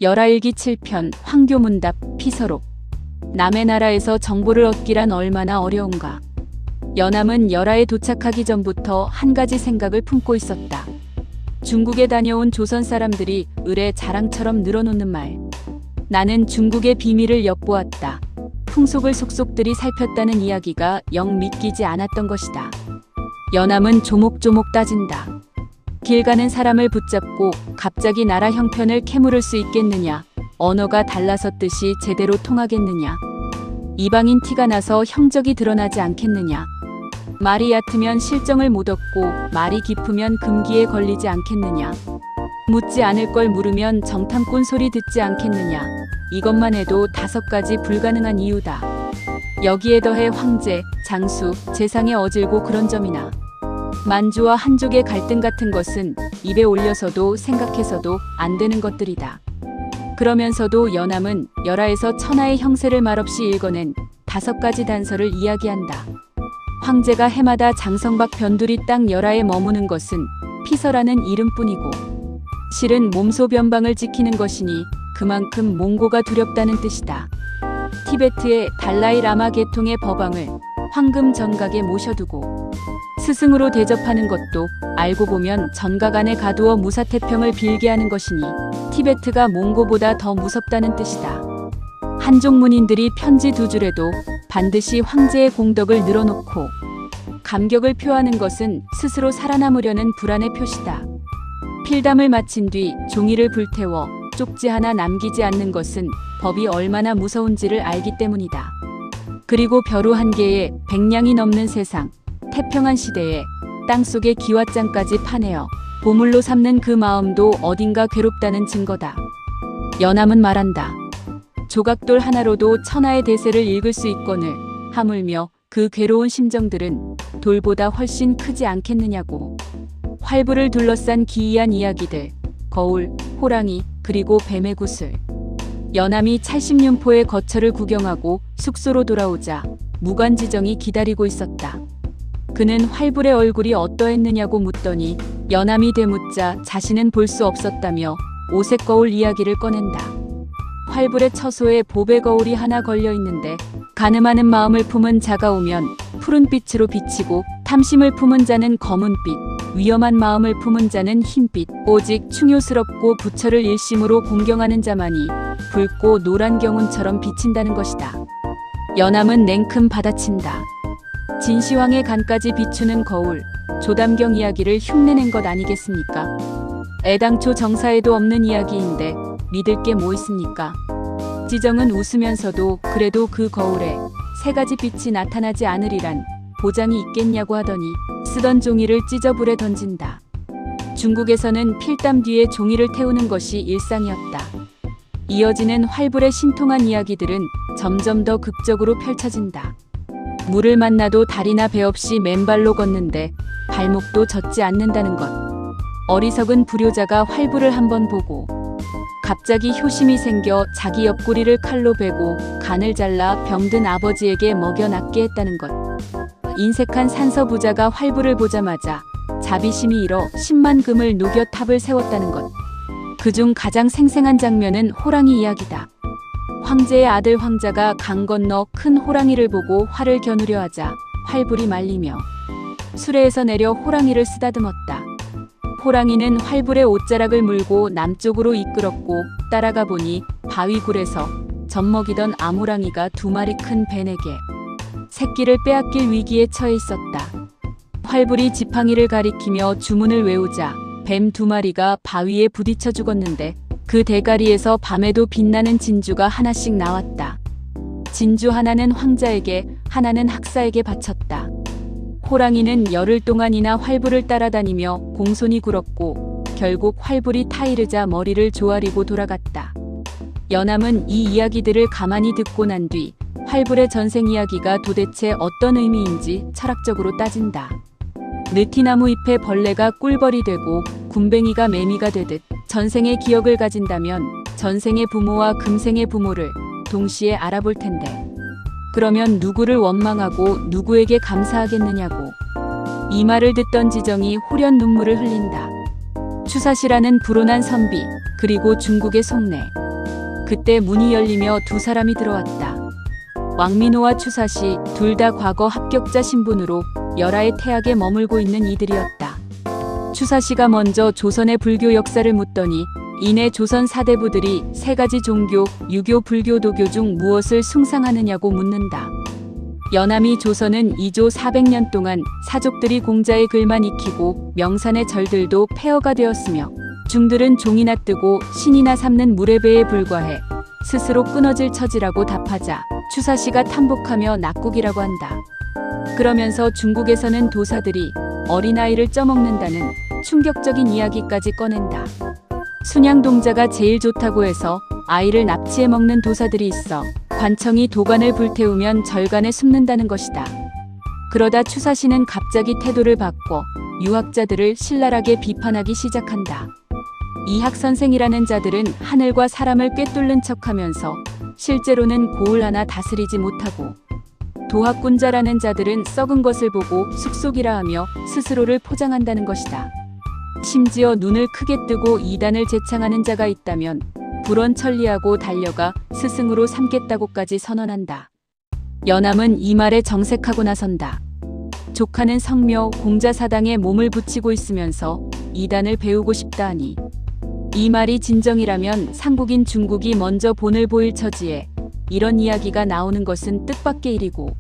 열하일기 7편 황교문답 피서록. 남의 나라에서 정보를 얻기란 얼마나 어려운가. 연암은 열하에 도착하기 전부터 한 가지 생각을 품고 있었다. 중국에 다녀온 조선 사람들이 을의 자랑처럼 늘어놓는 말. 나는 중국의 비밀을 엿보았다. 풍속을 속속들이 살폈다는 이야기가 영 믿기지 않았던 것이다. 연암은 조목조목 따진다. 길 가는 사람을 붙잡고 갑자기 나라 형편을 캐물을 수 있겠느냐. 언어가 달라섰듯이 제대로 통하겠느냐. 이방인 티가 나서 형적이 드러나지 않겠느냐. 말이 얕으면 실정을 못 얻고 말이 깊으면 금기에 걸리지 않겠느냐. 묻지 않을 걸 물으면 정탐꾼 소리 듣지 않겠느냐. 이것만 해도 5가지 불가능한 이유다. 여기에 더해 황제, 장수, 재상의 어질고 그런 점이나 만주와 한족의 갈등 같은 것은 입에 올려서도 생각해서도 안 되는 것들이다. 그러면서도 연암은 열하에서 천하의 형세를 말없이 읽어낸 5가지 단서를 이야기한다. 황제가 해마다 장성박 변두리 땅 열하에 머무는 것은 피서라는 이름뿐이고 실은 몸소 변방을 지키는 것이니 그만큼 몽고가 두렵다는 뜻이다. 티베트의 달라이 라마 계통의 법왕을 황금 전각에 모셔두고 스승으로 대접하는 것도 알고 보면 전각 안에 가두어 무사태평을 빌게 하는 것이니 티베트가 몽고보다 더 무섭다는 뜻이다. 한족 문인들이 편지 2줄에도 반드시 황제의 공덕을 늘어놓고 감격을 표하는 것은 스스로 살아남으려는 불안의 표시다. 필담을 마친 뒤 종이를 불태워 쪽지 하나 남기지 않는 것은 법이 얼마나 무서운지를 알기 때문이다. 그리고 벼루 한 개에 100냥이 넘는 세상, 태평한 시대에 땅속의 기왓장까지 파내어 보물로 삼는 그 마음도 어딘가 괴롭다는 증거다. 연암은 말한다. 조각돌 하나로도 천하의 대세를 읽을 수 있거늘 하물며 그 괴로운 심정들은 돌보다 훨씬 크지 않겠느냐고. 활부를 둘러싼 기이한 이야기들, 거울, 호랑이, 그리고 뱀의 구슬. 연암이 찰심윤포의 거처를 구경하고 숙소로 돌아오자 무관지정이 기다리고 있었다. 그는 활불의 얼굴이 어떠했느냐고 묻더니 연암이 되묻자 자신은 볼 수 없었다며 오색 거울 이야기를 꺼낸다. 활불의 처소에 보배 거울이 하나 걸려 있는데 가늠하는 마음을 품은 자가 오면 푸른 빛으로 비치고 탐심을 품은 자는 검은빛, 위험한 마음을 품은 자는 흰빛, 오직 충효스럽고 부처를 일심으로 공경하는 자만이 붉고 노란 경운처럼 비친다는 것이다. 연암은 냉큼 받아친다. 진시황의 간까지 비추는 거울, 조담경 이야기를 흉내낸 것 아니겠습니까? 애당초 정사에도 없는 이야기인데 믿을 게 뭐 있습니까? 지정은 웃으면서도 그래도 그 거울에 3가지 빛이 나타나지 않으리란 보장이 있겠냐고 하더니 쓰던 종이를 찢어 불에 던진다. 중국에서는 필담 뒤에 종이를 태우는 것이 일상이었다. 이어지는 활불의 신통한 이야기들은 점점 더 극적으로 펼쳐진다. 물을 만나도 다리나 배 없이 맨발로 걷는데 발목도 젖지 않는다는 것. 어리석은 불효자가 활불을 한번 보고 갑자기 효심이 생겨 자기 옆구리를 칼로 베고 간을 잘라 병든 아버지에게 먹여 낫게 했다는 것. 인색한 산서 부자가 활불을 보자마자 자비심이 일어 10만 금을 녹여 탑을 세웠다는 것. 그중 가장 생생한 장면은 호랑이 이야기다. 황제의 아들 황자가 강 건너 큰 호랑이를 보고 화를 겨누려 하자 활불이 말리며 수레에서 내려 호랑이를 쓰다듬었다. 호랑이는 활불의 옷자락을 물고 남쪽으로 이끌었고 따라가 보니 바위굴에서 젖먹이던 암호랑이가 2마리 큰 벤에게 새끼를 빼앗길 위기에 처해 있었다. 활불이 지팡이를 가리키며 주문을 외우자 뱀 2마리가 바위에 부딪혀 죽었는데 그 대가리에서 밤에도 빛나는 진주가 하나씩 나왔다. 진주 하나는 황자에게, 하나는 학사에게 바쳤다. 호랑이는 열흘 동안이나 활불을 따라다니며 공손히 굴었고 결국 활불이 타이르자 머리를 조아리고 돌아갔다. 연암은 이 이야기들을 가만히 듣고 난 뒤 활불의 전생 이야기가 도대체 어떤 의미인지 철학적으로 따진다. 느티나무 잎에 벌레가 꿀벌이 되고 군뱅이가 매미가 되듯 전생의 기억을 가진다면 전생의 부모와 금생의 부모를 동시에 알아볼 텐데 그러면 누구를 원망하고 누구에게 감사하겠느냐고. 이 말을 듣던 지정이 호련 눈물을 흘린다. 추사시라는 불온한 선비, 그리고 중국의 속내. 그때 문이 열리며 두 사람이 들어왔다. 왕민호와 추사시 둘 다 과거 합격자 신분으로 열하의 태학에 머물고 있는 이들이었다. 추사시가 먼저 조선의 불교 역사를 묻더니 이내 조선 사대부들이 세 가지 종교, 유교, 불교, 도교 중 무엇을 숭상하느냐고 묻는다. 연암이 조선은 2조 400년 동안 사족들이 공자의 글만 익히고 명산의 절들도 폐허가 되었으며 중들은 종이나 뜨고 신이나 삼는 무례배에 불과해 스스로 끊어질 처지라고 답하자 추사시가 탐복하며 낙국이라고 한다. 그러면서 중국에서는 도사들이 어린아이를 쪄먹는다는 충격적인 이야기까지 꺼낸다. 순양동자가 제일 좋다고 해서 아이를 납치해 먹는 도사들이 있어 관청이 도관을 불태우면 절간에 숨는다는 것이다. 그러다 추사시는 갑자기 태도를 바꿔 유학자들을 신랄하게 비판하기 시작한다. 이학선생이라는 자들은 하늘과 사람을 꿰뚫는 척하면서 실제로는 고을 하나 다스리지 못하고 도학군자라는 자들은 썩은 것을 보고 숲속이라 하며 스스로를 포장한다는 것이다. 심지어 눈을 크게 뜨고 이단을 제창하는 자가 있다면 불원천리하고 달려가 스승으로 삼겠다고까지 선언한다. 연암은 이 말에 정색하고 나선다. 조카는 성묘 공자사당에 몸을 붙이고 있으면서 이단을 배우고 싶다 하니 이 말이 진정이라면 상국인 중국이 먼저 본을 보일 처지에 이런 이야기가 나오는 것은 뜻밖의 일이고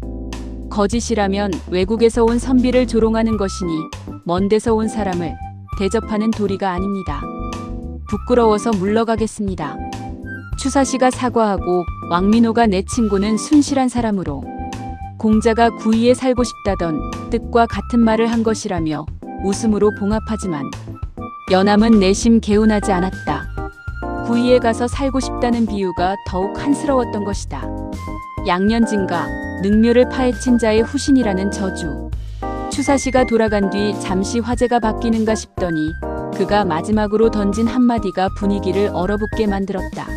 거짓이라면 외국에서 온 선비를 조롱하는 것이니 먼 데서 온 사람을 대접하는 도리가 아닙니다. 부끄러워서 물러가겠습니다. 추사시가 사과하고 왕민호가 내 친구는 순실한 사람으로 공자가 구의에 살고 싶다던 뜻과 같은 말을 한 것이라며 웃음으로 봉합하지만 연암은 내심 개운하지 않았다. 구의에 가서 살고 싶다는 비유가 더욱 한스러웠던 것이다. 양년진가 능묘를 파헤친 자의 후신이라는 저주. 추사시가 돌아간 뒤 잠시 화제가 바뀌는가 싶더니 그가 마지막으로 던진 한마디가 분위기를 얼어붙게 만들었다.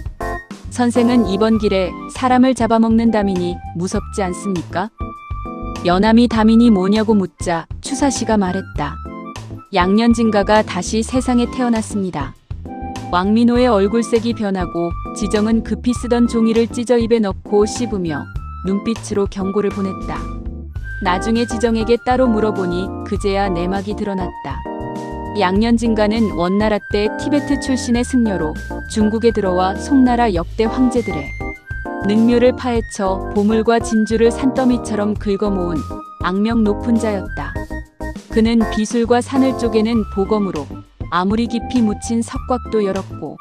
선생은 이번 길에 사람을 잡아먹는 다민이 무섭지 않습니까? 연암이 다민이 뭐냐고 묻자 추사시가 말했다. 양년진가가 다시 세상에 태어났습니다. 왕민호의 얼굴색이 변하고 지정은 급히 쓰던 종이를 찢어 입에 넣고 씹으며 눈빛으로 경고를 보냈다. 나중에 지정에게 따로 물어보니 그제야 내막이 드러났다. 양년진가는 원나라 때 티베트 출신의 승려로 중국에 들어와 송나라 역대 황제들의 능묘를 파헤쳐 보물과 진주를 산더미처럼 긁어모은 악명 높은 자였다. 그는 비술과 산을 쪼개는 보검으로 아무리 깊이 묻힌 석곽도 열었고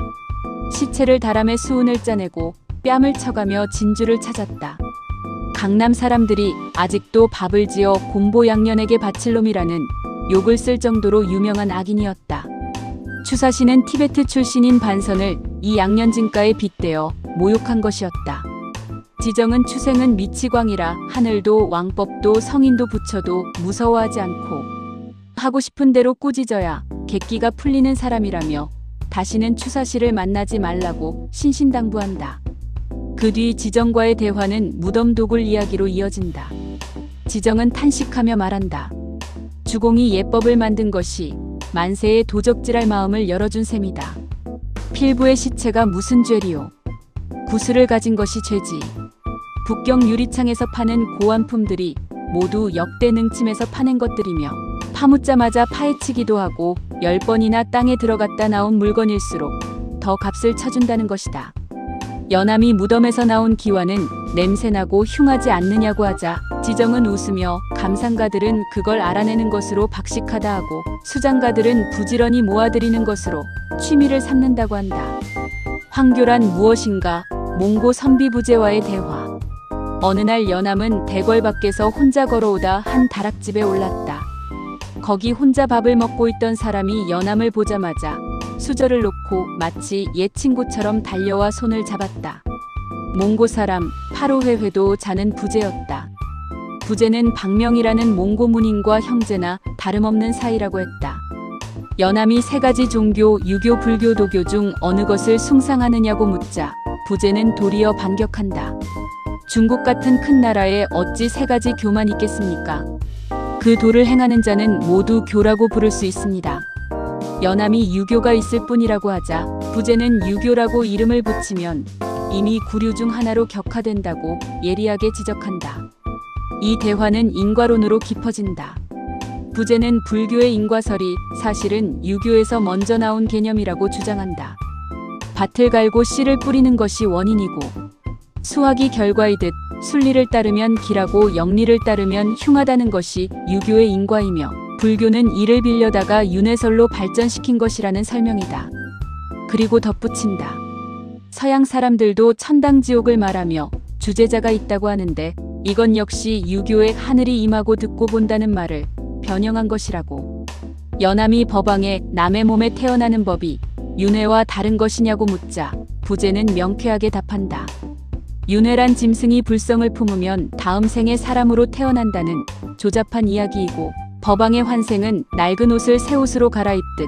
시체를 다람에 수운을 짜내고 뺨을 쳐가며 진주를 찾았다. 강남 사람들이 아직도 밥을 지어 곰보 양년에게 바칠 놈이라는 욕을 쓸 정도로 유명한 악인이었다. 추사시는 티베트 출신인 반선을 이 양년진가에 빗대어 모욕한 것이었다. 지정은 추생은 미치광이라 하늘도 왕법도 성인도 부처도 무서워하지 않고 하고 싶은 대로 꾸짖어야 객기가 풀리는 사람이라며 다시는 추사시를 만나지 말라고 신신당부한다. 그 뒤 지정과의 대화는 무덤도굴 이야기로 이어진다. 지정은 탄식하며 말한다. 주공이 예법을 만든 것이 만세의 도적질할 마음을 열어준 셈이다. 필부의 시체가 무슨 죄리요. 구슬을 가진 것이 죄지. 북경 유리창에서 파는 고안품들이 모두 역대 능침에서 파낸 것들이며 파묻자마자 파헤치기도 하고 10번이나 땅에 들어갔다 나온 물건일수록 더 값을 쳐준다는 것이다. 연암이 무덤에서 나온 기와는 냄새나고 흉하지 않느냐고 하자 지정은 웃으며 감상가들은 그걸 알아내는 것으로 박식하다 하고 수장가들은 부지런히 모아들이는 것으로 취미를 삼는다고 한다. 황교란 무엇인가 몽고 선비부제와의 대화. 어느 날 연암은 대궐 밖에서 혼자 걸어오다 한 다락집에 올랐다. 거기 혼자 밥을 먹고 있던 사람이 연암을 보자마자 수저를 놓고 마치 옛 친구처럼 달려와 손을 잡았다. 몽고 사람 파로회회도 자는 부제였다. 부제는 박명이라는 몽고 문인과 형제나 다름없는 사이라고 했다. 연암이 세 가지 종교 유교 불교 도교 중 어느 것을 숭상하느냐고 묻자 부제는 도리어 반격한다. 중국 같은 큰 나라에 어찌 세 가지 교만 있겠습니까? 그 도를 행하는 자는 모두 교라고 부를 수 있습니다. 연암이 유교가 있을 뿐이라고 하자 부제는 유교라고 이름을 붙이면 이미 구류 중 하나로 격화된다고 예리하게 지적한다. 이 대화는 인과론으로 깊어진다. 부제는 불교의 인과설이 사실은 유교에서 먼저 나온 개념이라고 주장한다. 밭을 갈고 씨를 뿌리는 것이 원인이고 수학이 결과이듯 순리를 따르면 기라고 영리를 따르면 흉하다는 것이 유교의 인과이며 불교는 이를 빌려다가 윤회설로 발전시킨 것이라는 설명이다. 그리고 덧붙인다. 서양 사람들도 천당지옥을 말하며 주제자가 있다고 하는데 이건 역시 유교의 하늘이 임하고 듣고 본다는 말을 변형한 것이라고. 연암이 법왕에 남의 몸에 태어나는 법이 윤회와 다른 것이냐고 묻자 부제는 명쾌하게 답한다. 윤회란 짐승이 불성을 품으면 다음 생에 사람으로 태어난다는 조잡한 이야기이고 법왕의 환생은 낡은 옷을 새 옷으로 갈아입듯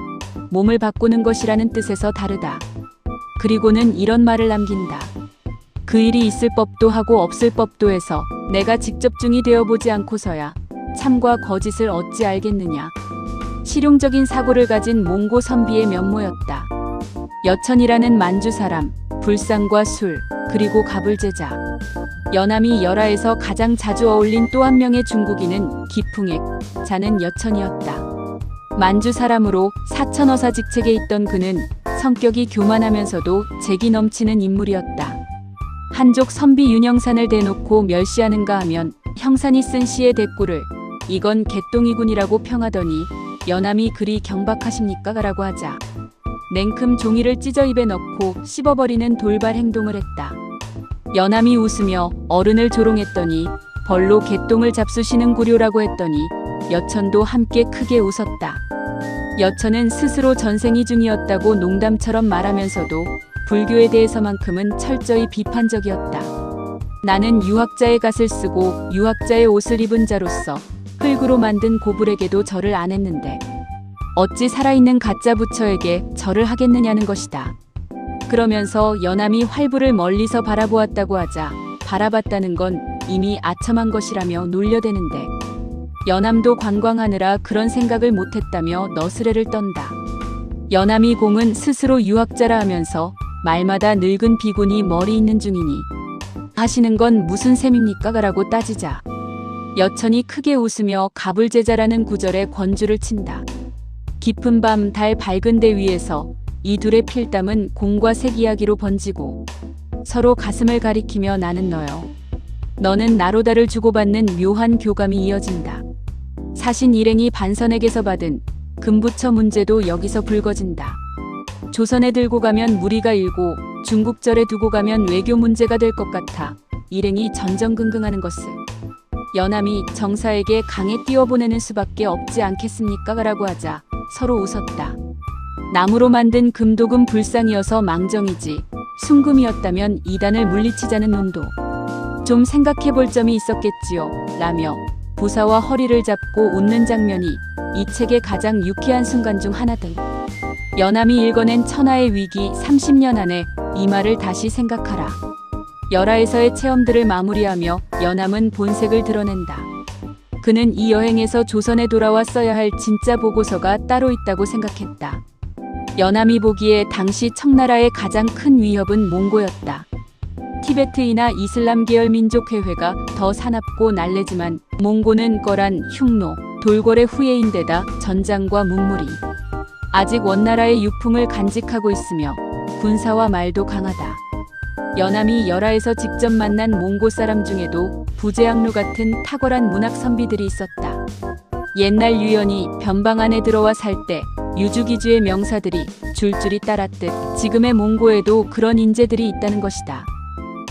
몸을 바꾸는 것이라는 뜻에서 다르다. 그리고는 이런 말을 남긴다. 그 일이 있을 법도 하고 없을 법도 해서 내가 직접 중이 되어보지 않고서야 참과 거짓을 어찌 알겠느냐. 실용적인 사고를 가진 몽고 선비의 면모였다. 여천이라는 만주 사람, 불상과 술, 그리고 가불제자. 연암이 열하에서 가장 자주 어울린 또 한 명의 중국인은 기풍액, 자는 여천이었다. 만주 사람으로 사천어사 직책에 있던 그는 성격이 교만하면서도 재기 넘치는 인물이었다. 한족 선비 윤영산을 대놓고 멸시하는가 하면 형산이 쓴 시의 대꾸를 이건 개똥이군이라고 평하더니 연암이 그리 경박하십니까? 라고 하자 냉큼 종이를 찢어 입에 넣고 씹어버리는 돌발 행동을 했다. 연암이 웃으며 어른을 조롱했더니 벌로 개똥을 잡수시는구려라고 했더니 여천도 함께 크게 웃었다. 여천은 스스로 전생이 중이었다고 농담처럼 말하면서도 불교에 대해서만큼은 철저히 비판적이었다. 나는 유학자의 갓을 쓰고 유학자의 옷을 입은 자로서 흙으로 만든 고불에게도 절을 안 했는데 어찌 살아있는 가짜 부처에게 절을 하겠느냐는 것이다. 그러면서 연암이 활부를 멀리서 바라보았다고 하자 바라봤다는 건 이미 아첨한 것이라며 놀려대는데 연암도 관광하느라 그런 생각을 못했다며 너스레를 떤다. 연암이 공은 스스로 유학자라 하면서 말마다 늙은 비군이 머리 있는 중이니 하시는 건 무슨 셈입니까? 라고 따지자 여천이 크게 웃으며 가불제자라는 구절에 권주를 친다. 깊은 밤 달 밝은 데 위에서 이 둘의 필담은 공과 색 이야기로 번지고 서로 가슴을 가리키며 나는 너요. 너는 나로다를 주고받는 묘한 교감이 이어진다. 사신 일행이 반선에게서 받은 금부처 문제도 여기서 불거진다. 조선에 들고 가면 무리가 일고 중국절에 두고 가면 외교 문제가 될 것 같아 일행이 전전긍긍하는 것을 연암이 정사에게 강에 띄워보내는 수밖에 없지 않겠습니까? 라고 하자 서로 웃었다. 나무로 만든 금도금 불상이어서 망정이지 순금이었다면 이단을 물리치자는 논도 좀 생각해볼 점이 있었겠지요. 라며 부사와 허리를 잡고 웃는 장면이 이 책의 가장 유쾌한 순간 중 하나다. 연암이 읽어낸 천하의 위기 30년 안에 이 말을 다시 생각하라. 열하에서의 체험들을 마무리하며 연암은 본색을 드러낸다. 그는 이 여행에서 조선에 돌아와 써야 할 진짜 보고서가 따로 있다고 생각했다. 연암이 보기에 당시 청나라의 가장 큰 위협은 몽고였다. 티베트이나 이슬람 계열 민족회회가 더 사납고 날래지만 몽고는 거란 흉노, 돌고래 후예인데다 전장과 문무리. 아직 원나라의 유풍을 간직하고 있으며 군사와 말도 강하다. 연암이 열하에서 직접 만난 몽고 사람 중에도 부제악루 같은 탁월한 문학 선비들이 있었다. 옛날 유연이 변방 안에 들어와 살 때 유주기주의 명사들이 줄줄이 따랐듯 지금의 몽고에도 그런 인재들이 있다는 것이다.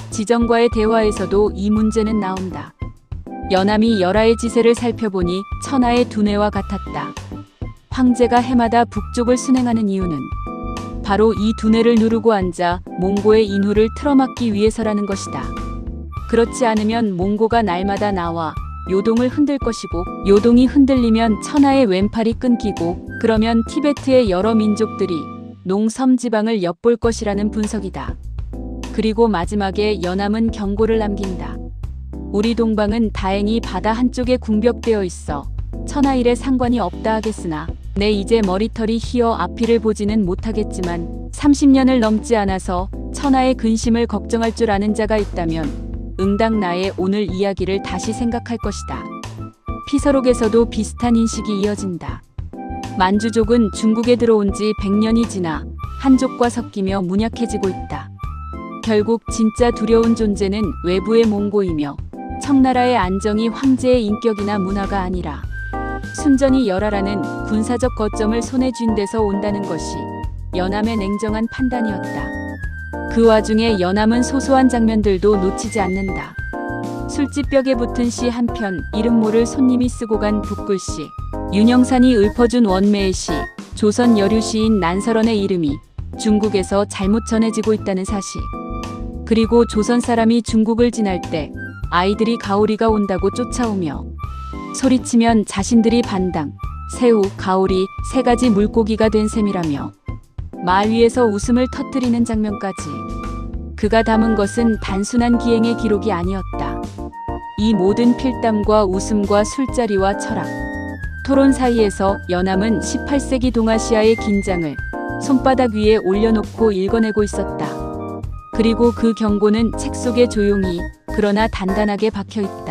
지정과의 대화에서도 이 문제는 나온다. 연암이 열하의 지세를 살펴보니 천하의 두뇌와 같았다. 황제가 해마다 북쪽을 순행하는 이유는 바로 이 두뇌를 누르고 앉아 몽고의 인후를 틀어막기 위해서라는 것이다. 그렇지 않으면 몽고가 날마다 나와 요동을 흔들 것이고 요동이 흔들리면 천하의 왼팔이 끊기고 그러면 티베트의 여러 민족들이 농섬 지방을 엿볼 것이라는 분석이다. 그리고 마지막에 연암은 경고를 남긴다. 우리 동방은 다행히 바다 한쪽에 궁벽되어 있어 천하일에 상관이 없다 하겠으나 내 이제 머리털이 휘어 앞이를 보지는 못하겠지만 30년을 넘지 않아서 천하의 근심을 걱정할 줄 아는 자가 있다면 응당 나의 오늘 이야기를 다시 생각할 것이다. 피서록에서도 비슷한 인식이 이어진다. 만주족은 중국에 들어온 지 100년이 지나 한족과 섞이며 문약해지고 있다. 결국 진짜 두려운 존재는 외부의 몽고이며 청나라의 안정이 황제의 인격이나 문화가 아니라 순전히 열하라는 군사적 거점을 손에 쥔 데서 온다는 것이 연암의 냉정한 판단이었다. 그 와중에 연암은 소소한 장면들도 놓치지 않는다. 술집벽에 붙은 시 한 편, 이름 모를 손님이 쓰고 간 붓글씨, 윤영산이 읊어준 원매의 시, 조선 여류 시인 난설원의 이름이 중국에서 잘못 전해지고 있다는 사실. 그리고 조선 사람이 중국을 지날 때 아이들이 가오리가 온다고 쫓아오며 소리치면 자신들이 반당, 새우, 가오리 세 가지 물고기가 된 셈이라며 말 위에서 웃음을 터뜨리는 장면까지. 그가 담은 것은 단순한 기행의 기록이 아니었다. 이 모든 필담과 웃음과 술자리와 철학, 토론 사이에서 연암은 18세기 동아시아의 긴장을 손바닥 위에 올려놓고 읽어내고 있었다. 그리고 그 경고는 책 속에 조용히 그러나 단단하게 박혀있다.